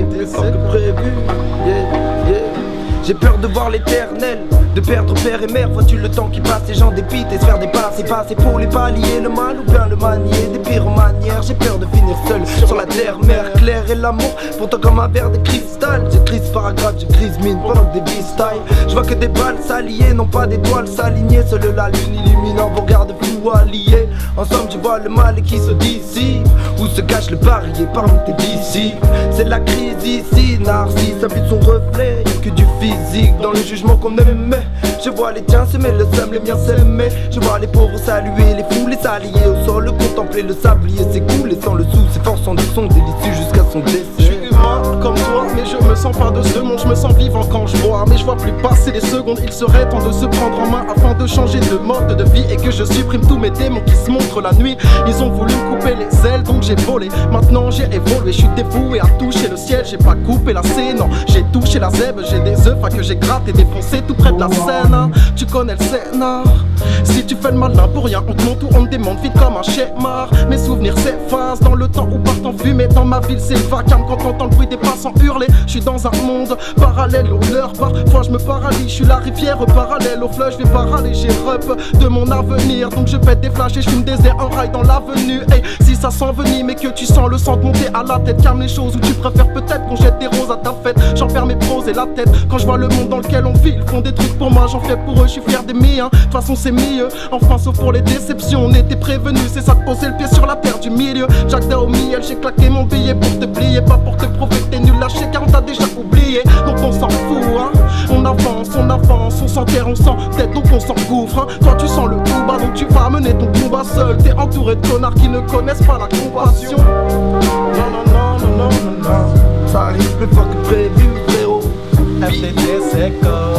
arrive plus fort que prévu. J'ai peur de voir l'éternel, de perdre père et mère. Vois-tu le temps qui passe, les gens dépitent et se faire dépasser. Passer pour les pallier, le mal ou bien le manier des pires manières. J'ai peur de finir seul sur la terre, mer claire et l'amour. Pourtant comme un verre de cristal, j'ai crise paragraphe, j'ai crise mine pendant que des beat-style. Je vois que des balles s'allier, non pas d'étoiles s'aligner. Seule la lune illuminant vos gardes fous alliés. Ensemble je vois le mal et qui se dissipe. Où se cache le barillet parmi tes disciples. C'est la crise ici, Narcisse a vu son reflet. Y'a que du physique dans le jugement qu'on aimait. Je vois les tiens s'aimer, le seum, les miens s'aimer. Je vois les pauvres saluer, les fous, les s'allier au sol, contempler le sablier s'écouler sans le sou, s'efforçant de son délicieux jusqu'à son décès. Je suis humain comme toi, mais je me sens pas de ce monde. Je me sens vivant quand je bois, mais je vois plus passer les secondes. Il serait temps de se prendre en main afin de changer de mode de vie et que je supprime tous mes démons qui se montrent la nuit. Ils ont voulu me couper les ailes, donc j'ai volé. Maintenant j'ai évolué, je suis dévoué à toucher le ciel. J'ai pas coupé la scène, non, j'ai touché la zèbre. J'ai des œufs que j'ai gratté, défoncé tout près de la scène. Tu connais le scénar. Si tu fais le malin pour rien, on te monte ou on te démonte vite comme un schéma. Mes souvenirs s'effacent dans le temps où partent en fumée. Dans ma ville c'est le vacarme quand t'entends le bruit des passants hurler. Je suis dans un monde parallèle aux leurs. Parfois je me paralyse, je suis la rivière parallèle au fleuve. Je vais pas râler, j'ai rep de mon avenir. Donc je pète des flashs et je fume des airs en rail dans l'avenue. Hey, si ça s'envenime et que tu sens le sang te monter à la tête, calme les choses. Ou tu préfères peut-être qu'on jette des roses à ta fête. J'en perds mes pros et la tête quand je vois le monde dans lequel on vit. Ils font des trucs pour moi, j'en fais pour eux, je suis fier des miens. De toute façon c'est mieux, enfin sauf pour les déceptions. On était prévenus, c'est ça de poser le pied sur la terre du milieu. Jack Da au miel, j'ai claqué mon billet pour te plier. Pas pour te prouver que t'es nul lâché car on t'a déjà oublié. Donc on s'en fout hein, on avance, on s'enterre, on s'entête donc on s'engouffre hein. Toi tu sens le coup bas donc tu vas mener ton combat seul. T'es entouré de connards qui ne connaissent pas la compassion. Non, non, non, non, non, non, non. Ça arrive plus fort que prévu, frérot. FTT c'est comme